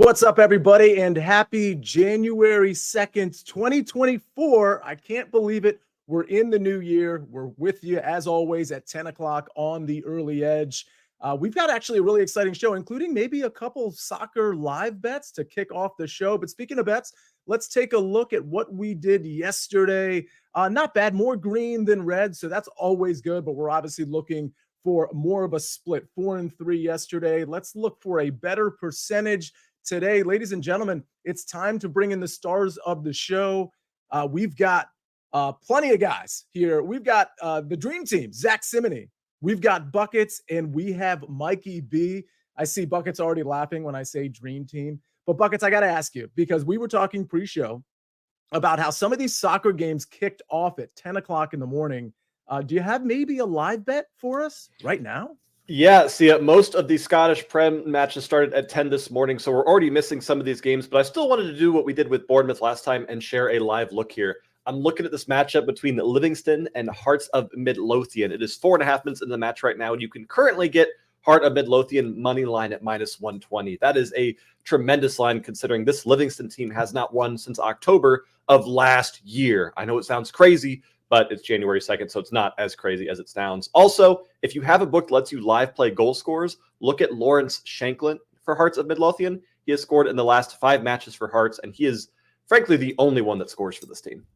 What's up, everybody, and happy January 2nd, 2024. I can't believe it. We're in the new year. We're with you, as always, at 10 o'clock on the early edge. We've got actually a really exciting show, including maybe a couple soccer live bets to kick off the show. But speaking of bets, let's take a look at what we did yesterday. Not bad, more green than red, so that's always good, but we're obviously looking for more of a split. 4-3 yesterday. Let's look for a better percentage today. Ladies and gentlemen, it's time to bring in the stars of the show. We've got plenty of guys here. We've got the dream team, Zack Cimini. We've got Buckets, and we have Mikey B. I see Buckets already laughing when I say dream team. But Buckets, I got to ask you, because we were talking pre-show about how some of these soccer games kicked off at 10 o'clock in the morning. Do you have maybe a live bet for us right now? Yeah, Sia, most of the Scottish Prem matches started at 10 this morning, so we're already missing some of these games, but I still wanted to do what we did with Bournemouth last time and share a live look here. I'm looking at this matchup between Livingston and Hearts of Midlothian. It is 4.5 minutes in the match right now, and you can currently get Heart of Midlothian money line at -120. That is a tremendous line considering this Livingston team has not won since October of last year. I know it sounds crazy, but it's January 2nd, so it's not as crazy as it sounds. Also, if you have a book that lets you live play goal scores, look at Lawrence Shanklin for Hearts of Midlothian. He has scored in the last 5 matches for Hearts, and he is, frankly, the only one that scores for this team.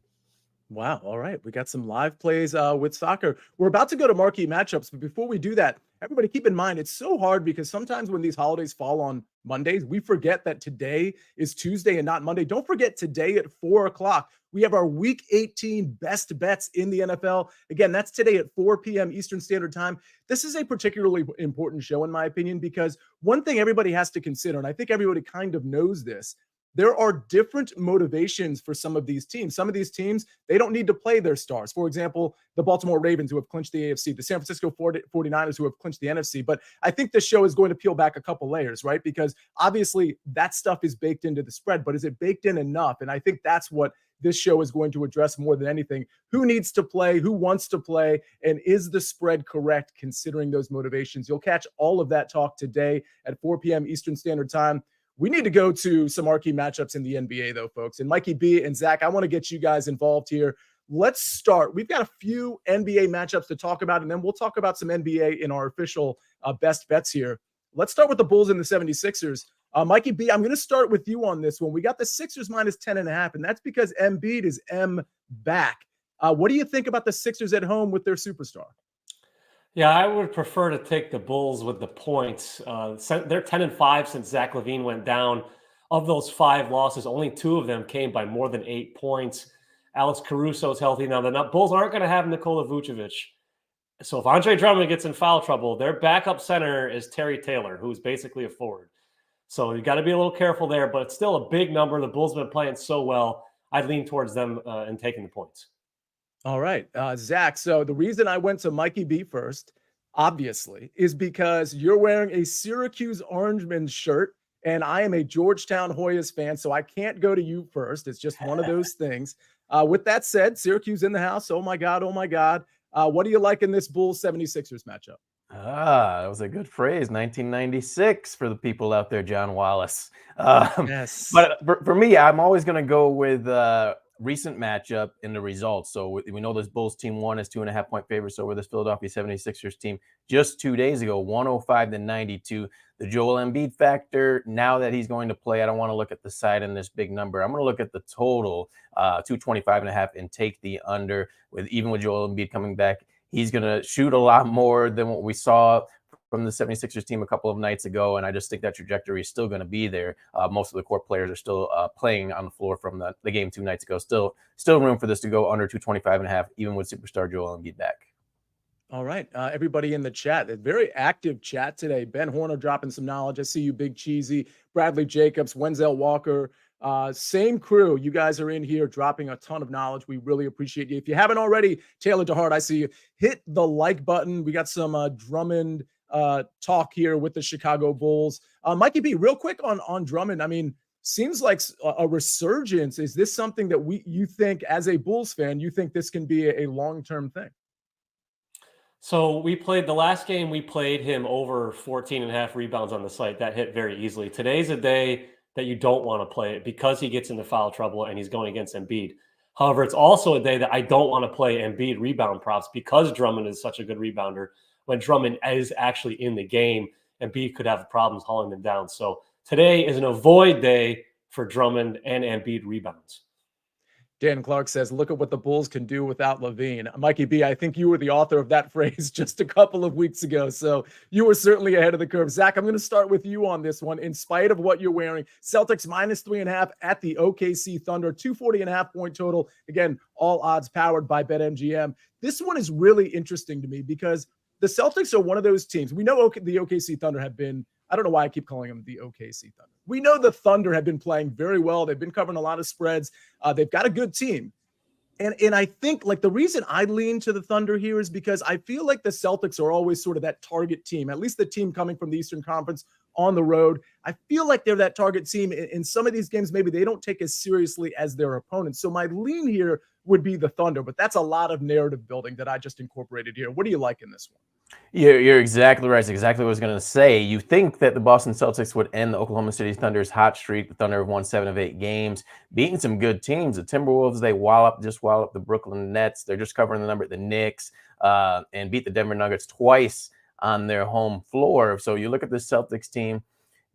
Wow. All right. We got some live plays with soccer. We're about to go to marquee matchups, but before we do that, everybody keep in mind, it's so hard because sometimes when these holidays fall on Mondays, we forget that today is Tuesday and not Monday. Don't forget today at 4 o'clock, we have our Week 18 best bets in the NFL. Again, that's today at 4 p.m. Eastern Standard Time. This is a particularly important show, in my opinion, because one thing everybody has to consider, and I think everybody kind of knows this, there are different motivations for some of these teams. Some of these teams, they don't need to play their stars. For example, the Baltimore Ravens, who have clinched the AFC, the San Francisco 49ers, who have clinched the NFC. But I think this show is going to peel back a couple layers, right? Because obviously that stuff is baked into the spread, but is it baked in enough? And I think that's what this show is going to address more than anything. Who needs to play? Who wants to play? And is the spread correct considering those motivations? You'll catch all of that talk today at 4 p.m. Eastern Standard Time. We need to go to some marquee matchups in the NBA, though, folks. And Mikey B and Zach, I want to get you guys involved here. Let's start. We've got a few NBA matchups to talk about, and then we'll talk about some NBA in our official best bets here. Let's start with the Bulls and the 76ers. Mikey B, I'm going to start with you on this one. We got the Sixers -10.5, and that's because Embiid is back. What do you think about the Sixers at home with their superstar? Yeah, I would prefer to take the Bulls with the points. They're 10-5 since Zach LaVine went down. Of those 5 losses, only 2 of them came by more than 8 points. Alex Caruso is healthy now. The Bulls aren't going to have Nikola Vucevic. So if Andre Drummond gets in foul trouble, their backup center is Terry Taylor, who's basically a forward. So you got to be a little careful there, but it's still a big number. The Bulls have been playing so well. I'd lean towards them in taking the points. All right, Zach. So the reason I went to Mikey B first, obviously, is because you're wearing a Syracuse Orangemen shirt, and I am a Georgetown Hoyas fan, so I can't go to you first. It's just one of those things. With that said, Syracuse in the house. Oh, my God. Oh, my God. What do you like in this Bulls 76ers matchup? That was a good phrase. 1996 for the people out there, John Wallace. Yes. But for me, I'm always going to go with recent matchup in the results. So we know this Bulls team won as 2.5-point favorites over this Philadelphia 76ers team just 2 days ago, 105-92. The Joel Embiid factor, now that he's going to play, I don't want to look at the side in this big number. I'm going to look at the total, 225.5, and take the under. Even with Joel Embiid coming back, he's going to shoot a lot more than what we saw from the 76ers team a couple of nights ago, and I just think that trajectory is still going to be there. Most of the core players are still playing on the floor from the game 2 nights ago. Still room for this to go under 225.5, even with superstar Joel Embiid back. All right, everybody in the chat, a very active chat today. Ben Horner dropping some knowledge. I see you, Big Cheesy, Bradley Jacobs, Wenzel Walker, same crew. You guys are in here dropping a ton of knowledge. We really appreciate you. If you haven't already, Taylor DeHart, I see you. Hit the like button. We got some Drummond talk here with the Chicago Bulls. Mikey B, real quick on Drummond. I mean, seems like a resurgence. Is this something that you think, as a Bulls fan, you think this can be a long-term thing? So we played the last game, we played him over 14.5 rebounds on the site. That hit very easily. Today's a day that you don't want to play it because he gets into foul trouble and he's going against Embiid. However, it's also a day that I don't want to play Embiid rebound props because Drummond is such a good rebounder. When Drummond is actually in the game, Embiid could have problems hauling them down. So today is an avoid day for Drummond and Embiid rebounds. Dan Clark says, look at what the Bulls can do without Levine. Mikey B, I think you were the author of that phrase just a couple of weeks ago. So you were certainly ahead of the curve. Zach, I'm going to start with you on this one. In spite of what you're wearing, Celtics -3.5 at the OKC Thunder, 240.5 point total. Again, all odds powered by BetMGM. This one is really interesting to me because the Celtics are one of those teams. We know the OKC Thunder have been, I don't know why I keep calling them the OKC Thunder. We know the Thunder have been playing very well. They've been covering a lot of spreads. They've got a good team. And I think like the reason I lean to the Thunder here is because I feel like the Celtics are always sort of that target team, at least the team coming from the Eastern Conference on the road. I feel like they're that target team. In some of these games, maybe they don't take as seriously as their opponents. So my lean here would be the Thunder, but that's a lot of narrative building that I just incorporated here. What do you like in this one? You're exactly right. It's exactly what I was going to say. You think that the Boston Celtics would end the Oklahoma City Thunder's hot streak. The Thunder have won 7 of 8 games, beating some good teams. The Timberwolves, they wallop the Brooklyn Nets. They're just covering the number at the Knicks and beat the Denver Nuggets twice on their home floor. So you look at the Celtics team,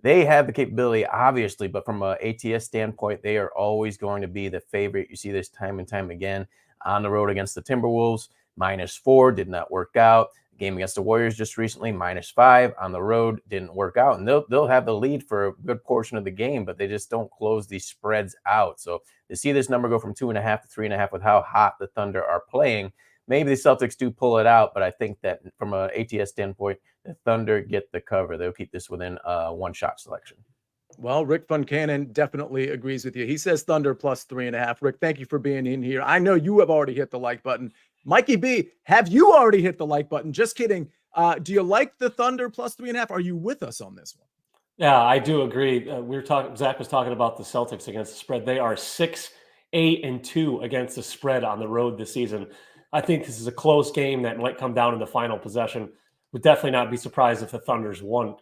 they have the capability, obviously, but from an ATS standpoint, they are always going to be the favorite. You see this time and time again on the road against the Timberwolves. -4 did not work out. Game against the Warriors just recently, -5 on the road, didn't work out. And they'll have the lead for a good portion of the game, but they just don't close these spreads out. So to see this number go from 2.5 to 3.5 with how hot the Thunder are playing, maybe the Celtics do pull it out, but I think that from an ATS standpoint, the Thunder get the cover. They'll keep this within one shot selection. Well, Rick Funcannon definitely agrees with you. He says Thunder +3.5. Rick, thank you for being in here. I know you have already hit the like button. Mikey B, have you already hit the like button? Just kidding. Do you like the Thunder +3.5? Are you with us on this one? Yeah, I do agree. Zach was talking about the Celtics against the spread. They are 6-8-2 against the spread on the road this season. I think this is a close game that might come down in the final possession. Would definitely not be surprised if the Thunder's won.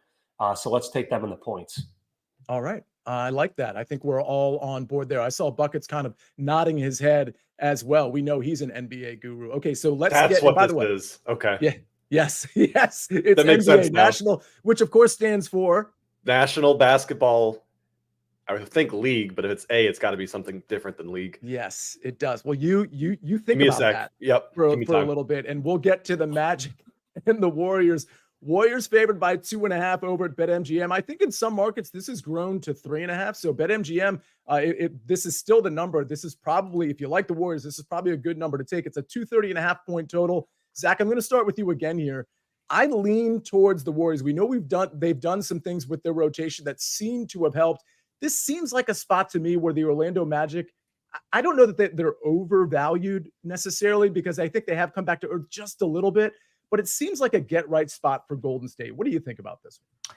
So let's take them in the points. All right. I like that. I think we're all on board there. I saw Buckets kind of nodding his head as well. We know he's an NBA guru. Okay, so That's what this is. Okay. Yeah. Yes. Yes. It's that makes NBA sense now. National, which of course stands for National Basketball, I would think league, but if it's A, it's got to be something different than league. Yes, it does. Well, you think Give me about a sec. that Yep. for a little bit, and we'll get to the Magic and the Warriors. Warriors favored by 2.5 over at BetMGM. I think in some markets this has grown to 3.5. So BetMGM, this is still the number. This is probably, if you like the Warriors, this is probably a good number to take. It's a 230.5 point total. Zach, I'm going to start with you again here. I lean towards the Warriors. We know they've done some things with their rotation that seem to have helped. This seems like a spot to me where the Orlando Magic, I don't know that they're overvalued necessarily because I think they have come back to earth just a little bit. But it seems like a get-right spot for Golden State. What do you think about this one?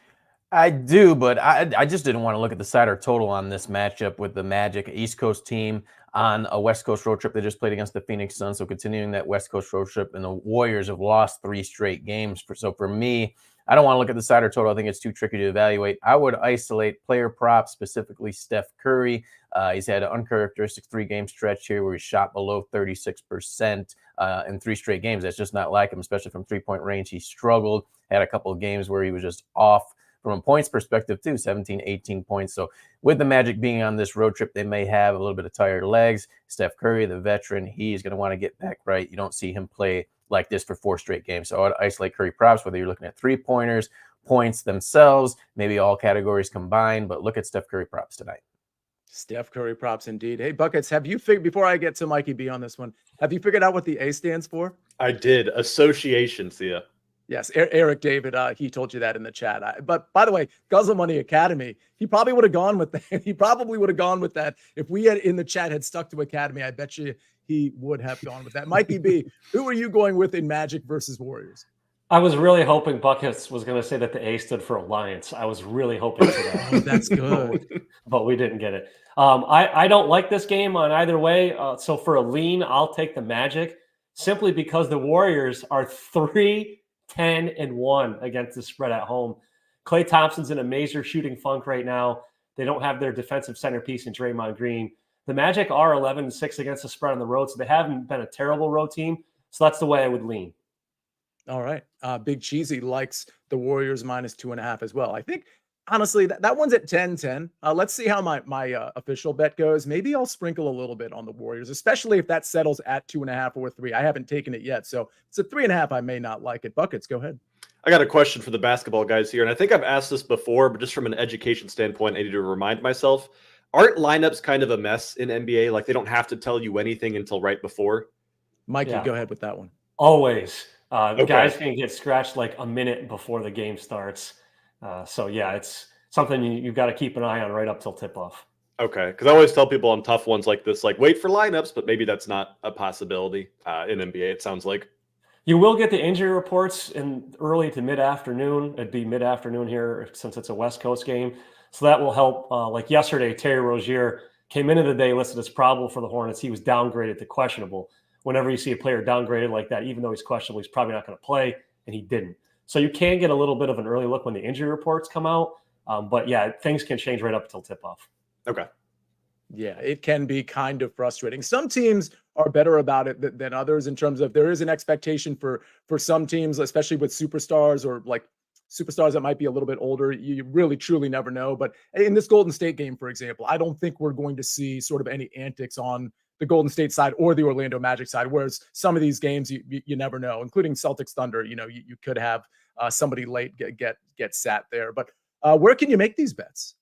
I do, but I just didn't want to look at the side or total on this matchup with the Magic, East Coast team on a West Coast road trip. They just played against the Phoenix Suns, so continuing that West Coast road trip, and the Warriors have lost 3 straight games. So for me, I don't want to look at the side or total. I think it's too tricky to evaluate. I would isolate player props, specifically Steph Curry. He's had an uncharacteristic 3-game stretch here where he shot below 36% in 3 straight games. That's just not like him, especially from 3-point range. He struggled, had a couple of games where he was just off from a points perspective too, 17, 18 points. So with the Magic being on this road trip, they may have a little bit of tired legs. Steph Curry, the veteran, he's going to want to get back right. You don't see him play like this for 4 straight games. So I would isolate Curry props, whether you're looking at 3-pointers, points themselves, maybe all categories combined, but look at Steph Curry props tonight. Steph Curry props indeed. Hey, Buckets, have you figured, before I get to Mikey B on this one, have you figured out what the A stands for? I did. Association, Sia. Yes, Eric David, he told you that in the chat. But by the way, Guzzle Money Academy, he probably would have gone with that. He probably would have gone with that. If we had in the chat had stuck to Academy, I bet you he would have gone with that. Mikey B, who are you going with in Magic versus Warriors? I was really hoping Buckets was going to say that the A stood for Alliance. I was really hoping for that. Oh, that's good. But we didn't get it. I don't like this game on either way. So for a lean, I'll take the Magic simply because the Warriors are 3-10-1 against the spread at home. Klay Thompson's in a major shooting funk right now. They don't have their defensive centerpiece in Draymond Green. The Magic are 11-6 against the spread on the road, so they haven't been a terrible road team. So that's the way I would lean. All right. Big Cheesy likes the Warriors -2.5 as well. I think, honestly, that one's at 10-10. Let's see how my official bet goes. Maybe I'll sprinkle a little bit on the Warriors, especially if that settles at 2.5 or 3. I haven't taken it yet. So it's a 3.5. I may not like it. Buckets, go ahead. I got a question for the basketball guys here, and I think I've asked this before, but just from an education standpoint, I need to remind myself. Aren't lineups kind of a mess in NBA? Like, they don't have to tell you anything until right before? Mikey, Yeah. go ahead with that one. Always. The Okay. guys can get scratched like a minute before the game starts. So, yeah, it's something you've got to keep an eye on right up till tip-off. Okay, because I always tell people on tough ones like this, like, wait for lineups, but maybe that's not a possibility in NBA, it sounds like. You will get the injury reports in early to mid-afternoon. It'd be mid-afternoon here since it's a West Coast game. So that will help. Like yesterday, Terry Rozier came into the day listed as probable for the Hornets. He was downgraded to questionable. Whenever you see a player downgraded like that, even though he's questionable, he's probably not going to play, and he didn't. So you can get a little bit of an early look when the injury reports come out. But, yeah, things can change right up until tip-off. Okay. Yeah, it can be kind of frustrating. Some teams are better about it than others in terms of there is an expectation for some teams, especially with superstars or like superstars that might be a little bit older. You really truly never know. But in this Golden State game, for example, I don't think we're going to see sort of any antics on the Golden State side or the Orlando Magic side, whereas some of these games you never know, including Celtics Thunder. You could have somebody late get sat there. But where can you make these bets?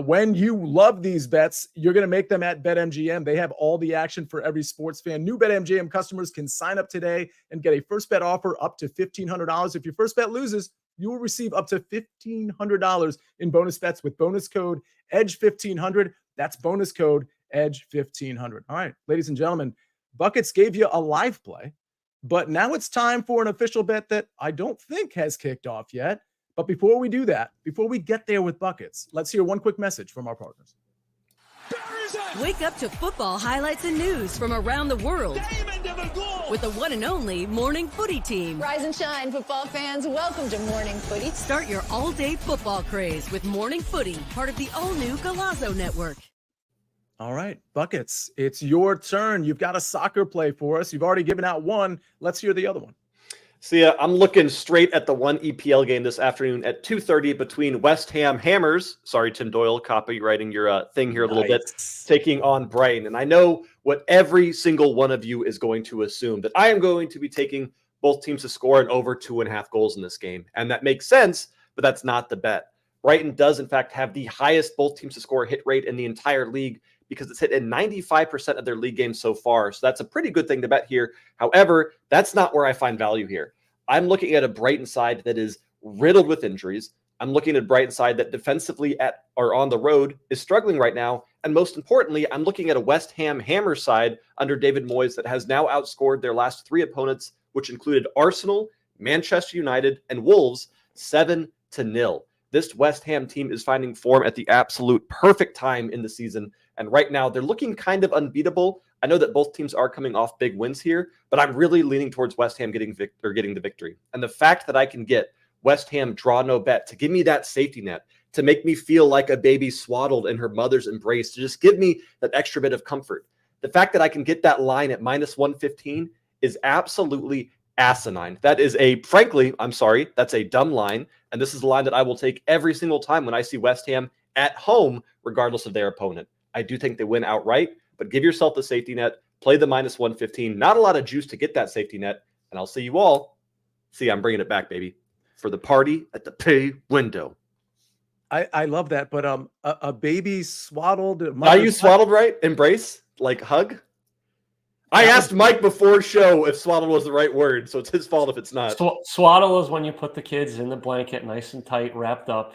When you love these bets, you're going to make them at BetMGM. They have all the action for every sports fan. New BetMGM customers can sign up today and get a first bet offer up to $1,500. If your first bet loses, you will receive up to $1,500 in bonus bets with bonus code EDGE1500. That's bonus code EDGE1500. All right, ladies and gentlemen, Buckets gave you a live play, but now it's time for an official bet that I don't think has kicked off yet. But before we do that, before we get there with Buckets, let's hear one quick message from our partners. Wake up to football highlights and news from around the world with the one and only Morning Footy team. Rise and shine, football fans. Welcome to Morning Footy. Start your all-day football craze with Morning Footy, part of the all-new Golazo Network. All right, Buckets, it's your turn. You've got a soccer play for us. You've already given out one. Let's hear the other one. Sia, I'm looking straight at the one EPL game this afternoon at 2:30 between West Ham Hammers. Sorry, Tim Doyle, copywriting your thing here a little bit. Taking on Brighton. And I know what every single one of you is going to assume, that I am going to be taking both teams to score and over 2.5 goals in this game. And that makes sense, but that's not the bet. Brighton does, in fact, have the highest both teams to score hit rate in the entire league because it's hit in 95% of their league games so far. So that's a pretty good thing to bet here. However, that's not where I find value here. I'm looking at a Brighton side that is riddled with injuries. I'm looking at a Brighton side that defensively or on the road is struggling right now. And most importantly, I'm looking at a West Ham Hammer side under David Moyes that has now outscored their last 3 opponents, which included Arsenal, Manchester United, and Wolves, 7-0. This West Ham team is finding form at the absolute perfect time in the season. And right now, they're looking kind of unbeatable. I know that both teams are coming off big wins here, but I'm really leaning towards West Ham getting the victory. And the fact that I can get West Ham draw no bet to give me that safety net, to make me feel like a baby swaddled in her mother's embrace, to just give me that extra bit of comfort. The fact that I can get that line at -115 is absolutely asinine. That is that's a dumb line. And this is a line that I will take every single time when I see West Ham at home, regardless of their opponent. I do think they win outright, but give yourself the safety net, play the -115. Not a lot of juice to get that safety net. And I'll see you all. See, I'm bringing it back, baby, for the party at the pay window. I love that, but a baby swaddled. Are you swaddled right? Embrace? Like hug? I asked Mike before show if swaddled was the right word, so it's his fault if it's not. Swaddle is when you put the kids in the blanket nice and tight, wrapped up,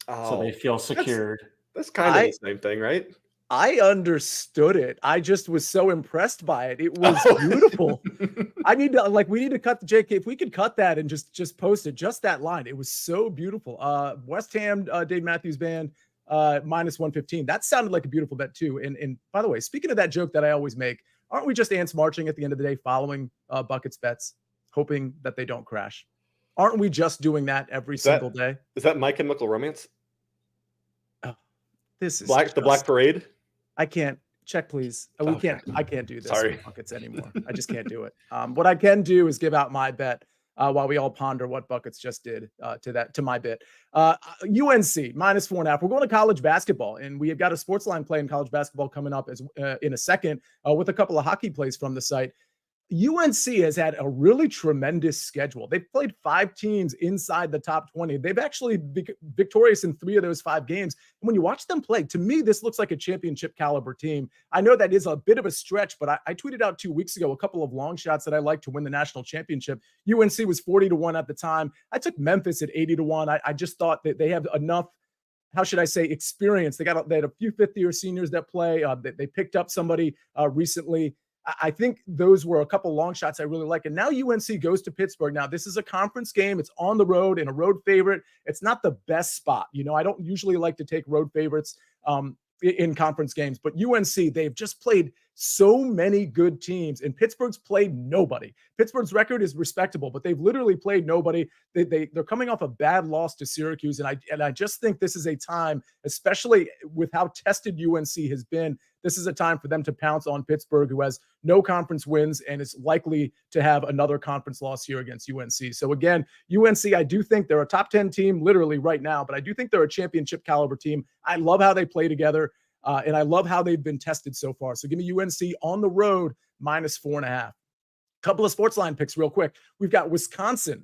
so they feel secured. That's kind of the same thing, right? I understood it. I just was so impressed by it. It was beautiful. We need to cut the JK. If we could cut that and just post it, just that line. It was so beautiful. West Ham, Dave Matthews Band, -115. That sounded like a beautiful bet too. And by the way, speaking of that joke that I always make, aren't we just ants marching at the end of the day, following Buckets bets, hoping that they don't crash? Aren't we just doing that every single day? Is that My Chemical Romance? This is the Black Parade. I can't. Check, please. We Okay. can't. I can't do this Sorry. with buckets anymore. I just can't do it. What I can do is give out my bet while we all ponder what buckets just did to my bit. UNC -4.5. We're going to college basketball, and we have got a SportsLine play in college basketball coming up as in a second with a couple of hockey plays from the site. UNC has had a really tremendous schedule. They've played 5 teams inside the top 20. They've actually been victorious in 3 of those 5 games. And when you watch them play, to me, this looks like a championship caliber team. I know that is a bit of a stretch, but I tweeted out 2 weeks ago a couple of long shots that I like to win the national championship. UNC was 40-1 at the time. I took Memphis at 80-1. I just thought that they have enough, how should I say, experience. They had a few fifth-year seniors that play. They picked up somebody recently. I think those were a couple long shots I really like. And now UNC goes to Pittsburgh. Now, this is a conference game. It's on the road and a road favorite. It's not the best spot. I don't usually like to take road favorites in conference games, but UNC, they've just played so many good teams, and Pittsburgh's played nobody. Pittsburgh's record is respectable, but they've literally played nobody. They're coming off a bad loss to Syracuse, and I just think this is a time, especially with how tested UNC has been, this is a time for them to pounce on Pittsburgh, who has no conference wins and is likely to have another conference loss here against UNC. So again, UNC, I do think they're a top 10 team literally right now, but I do think they're a championship caliber team. I love how they play together. And I love how they've been tested so far. So give me UNC on the road -4.5. Couple of SportsLine picks real quick. We've got Wisconsin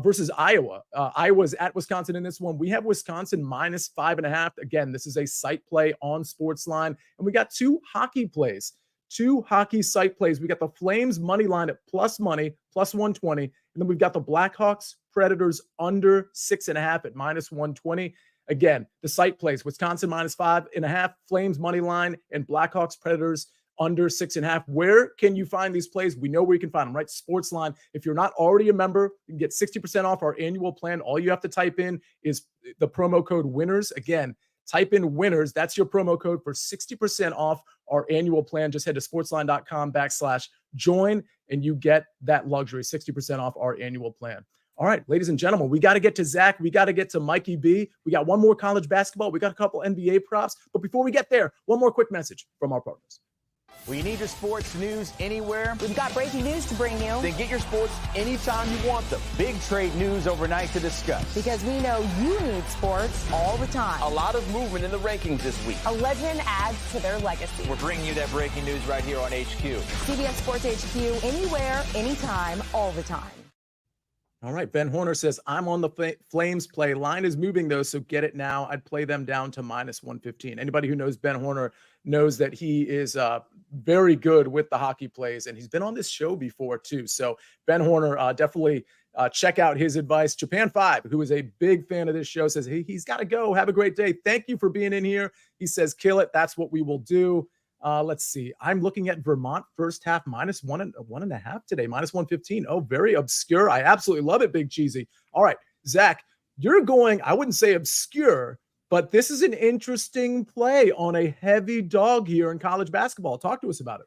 versus Iowa. Iowa's at Wisconsin in this one. We have Wisconsin -5.5. Again, this is a site play on SportsLine. And we got 2 hockey plays, 2 hockey site plays. We got the Flames money line at plus money, +120. And then we've got the Blackhawks Predators under 6.5 at -120. Again, the site plays Wisconsin -5.5, Flames money line, and Blackhawks Predators under 6.5. Where can you find these plays? We know where you can find them, right? SportsLine. If you're not already a member, you can get 60% off our annual plan. All you have to type in is the promo code WINNERS. Again, type in WINNERS. That's your promo code for 60% off our annual plan. Just head to sportsline.com/join, and you get that luxury, 60% off our annual plan. All right, ladies and gentlemen, we got to get to Zach. We got to get to Mikey B. We got one more college basketball. We got a couple NBA props. But before we get there, one more quick message from our partners. Well, you need your sports news anywhere? We've got breaking news to bring you. Then get your sports anytime you want them. Big trade news overnight to discuss. Because we know you need sports all the time. A lot of movement in the rankings this week. A legend adds to their legacy. We're bringing you that breaking news right here on HQ. CBS Sports HQ, anywhere, anytime, all the time. All right, Ben Horner says, I'm on the Flames play. Line is moving, though, so get it now. I'd play them down to -115. Anybody who knows Ben Horner knows that he is very good with the hockey plays, and he's been on this show before, too. So Ben Horner, definitely check out his advice. Japan 5, who is a big fan of this show, says, hey, he's got to go. Have a great day. Thank you for being in here. He says, kill it. That's what we will do. Let's see. I'm looking at Vermont first half -1.5 today, -115. Oh, very obscure. I absolutely love it, Big Cheesy. All right, Zach, you're going, I wouldn't say obscure, but this is an interesting play on a heavy dog here in college basketball. Talk to us about it.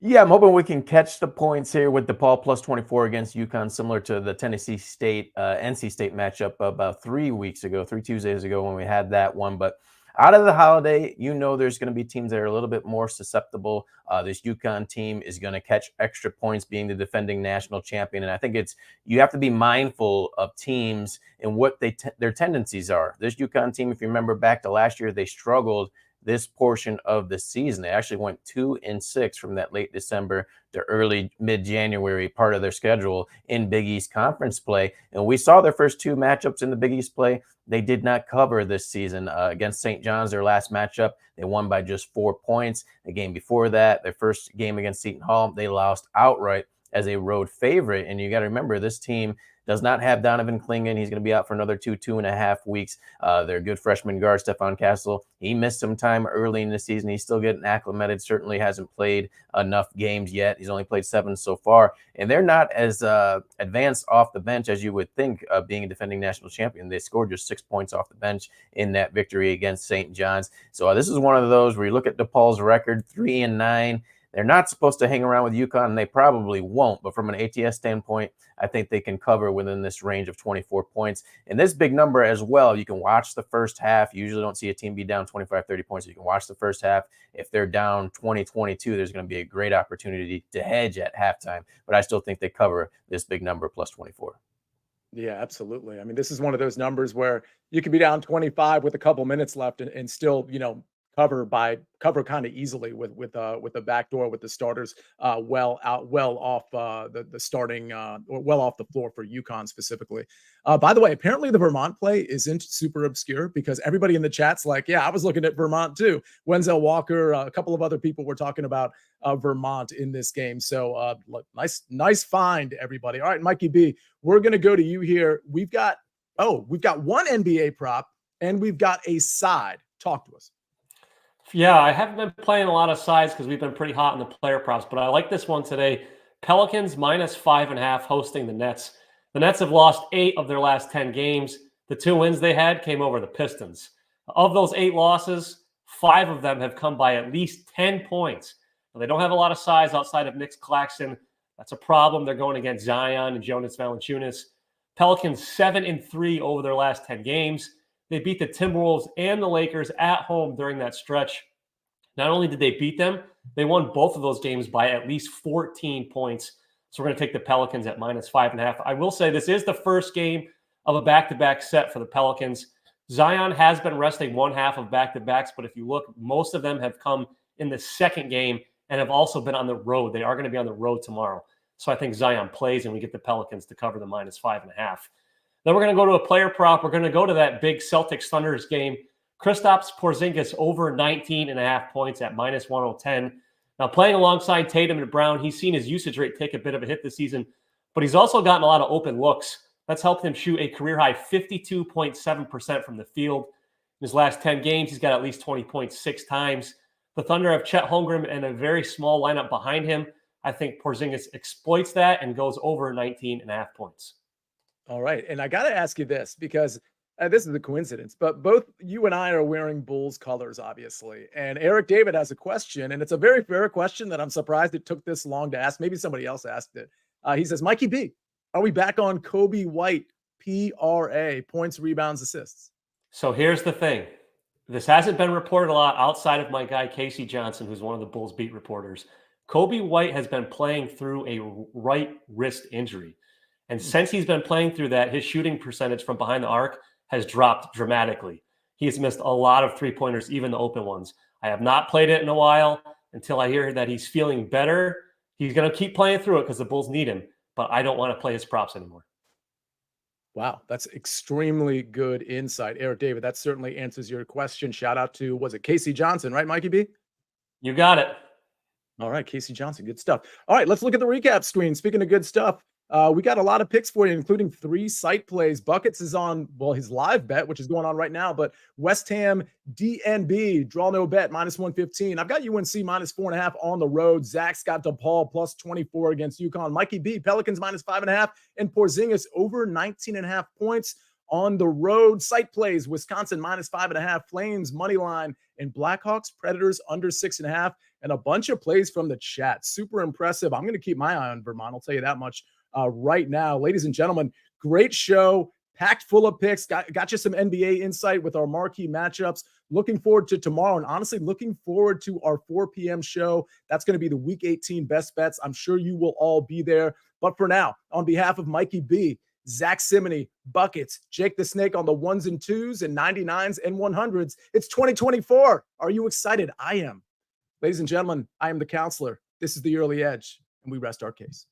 Yeah, I'm hoping we can catch the points here with DePaul +24 against UConn, similar to the Tennessee State, NC State matchup about 3 Tuesdays ago when we had that one. But out of the holiday, there's going to be teams that are a little bit more susceptible. This UConn team is going to catch extra points being the defending national champion. And I think you have to be mindful of teams and what their tendencies are. This UConn team, if you remember back to last year, they struggled this portion of the season. They actually went 2-6 from that late December to early mid-January part of their schedule in Big East Conference play. And we saw their first 2 matchups in the Big East play. They did not cover this season against St. John's, their last matchup. They won by just 4 points. The game before that, their first game against Seton Hall, they lost outright as a road favorite. And you got to remember, this team does not have Donovan Clingan. He's going to be out for another 2.5 weeks. Their good freshman guard, Stephon Castle, he missed some time early in the season. He's still getting acclimated, certainly hasn't played enough games yet. He's only played 7 so far. And they're not as advanced off the bench as you would think, being a defending national champion. They scored just 6 points off the bench in that victory against St. John's. So this is one of those where you look at DePaul's record, 3-9. They're not supposed to hang around with UConn, and they probably won't. But from an ATS standpoint, I think they can cover within this range of 24 points. And this big number as well, you can watch the first half. You usually don't see a team be down 25, 30 points. You can watch the first half. If they're down 20, 22, there's going to be a great opportunity to hedge at halftime. But I still think they cover this big number plus 24. Yeah, absolutely. I mean, this is one of those numbers where you could be down 25 with a couple minutes left and still, cover kind of easily with the back door with the starters well off the starting or well off the floor for UConn specifically. By the way, apparently the Vermont play isn't super obscure because everybody in the chat's like, yeah, I was looking at Vermont too. Wenzel Walker, a couple of other people were talking about Vermont in this game. So nice find, everybody. All right, Mikey B, we're gonna go to you here. We've got one NBA prop and we've got a side. Talk to us. Yeah, I haven't been playing a lot of sides because we've been pretty hot in the player props, but I like this one today. Pelicans -5.5 hosting the Nets. The Nets have lost 8 of their last 10 games. The 2 wins they had came over the Pistons. Of those 8 losses, 5 of them have come by at least 10 points. Now, they don't have a lot of size outside of Nick Claxton. That's a problem. They're going against Zion and Jonas Valanciunas. Pelicans 7-3 over their last 10 games. They beat the Timberwolves and the Lakers at home during that stretch. Not only did they beat them, they won both of those games by at least 14 points. So we're going to take the Pelicans at -5.5. I will say this is the first game of a back-to-back set for the Pelicans. Zion has been resting one half of back-to-backs, but if you look, most of them have come in the second game and have also been on the road. They are going to be on the road tomorrow. So I think Zion plays and we get the Pelicans to cover the -5.5. Then we're going to go to a player prop. We're going to go to that big Celtics Thunders game. Kristaps Porzingis over 19.5 points at -110. Now playing alongside Tatum and Brown, he's seen his usage rate take a bit of a hit this season, but he's also gotten a lot of open looks. That's helped him shoot a career-high 52.7% from the field. In his last 10 games, he's got at least 20 points 6 times. The Thunder have Chet Holmgren and a very small lineup behind him. I think Porzingis exploits that and goes over 19.5 points. All right. And I got to ask you this because this is a coincidence, but both you and I are wearing Bulls colors, obviously. And Eric David has a question, and it's a very fair question that I'm surprised it took this long to ask. Maybe somebody else asked it. He says, Mikey B, are we back on Kobe White, PRA, points, rebounds, assists? So here's the thing. This hasn't been reported a lot outside of my guy, Casey Johnson, who's one of the Bulls beat reporters. Kobe White has been playing through a right wrist injury. And since he's been playing through that, his shooting percentage from behind the arc has dropped dramatically. He has missed a lot of three-pointers, even the open ones. I have not played it in a while until I hear that he's feeling better. He's going to keep playing through it because the Bulls need him, but I don't want to play his props anymore. Wow, that's extremely good insight. Eric David, that certainly answers your question. Shout out to, was it Casey Johnson, right, Mikey B? You got it. All right, Casey Johnson, good stuff. All right, let's look at the recap screen. Speaking of good stuff, we got a lot of picks for you, including 3 site plays. Buckets is on, well, his live bet, which is going on right now, but West Ham DNB, draw no bet, -115. I've got UNC -4.5 on the road. Zach's got DePaul +24 against UConn. Mikey B, Pelicans -5.5, and Porzingis over 19.5 points on the road. Site plays, Wisconsin -5.5, Flames money line, and Blackhawks Predators under 6.5, and a bunch of plays from the chat. Super impressive. I'm going to keep my eye on Vermont. I'll tell you that much right now. Ladies and gentlemen, great show, packed full of picks. Got you some NBA insight with our marquee matchups. Looking forward to tomorrow, and honestly, looking forward to our 4 p.m. show. That's going to be the Week 18 best bets. I'm sure you will all be there. But for now, on behalf of Mikey B, Zack Cimini, Buckets, Jake the Snake on the 1s and 2s and 99s and 100s, it's 2024. Are you excited? I am. Ladies and gentlemen, I am the counselor. This is the Early Edge, and we rest our case.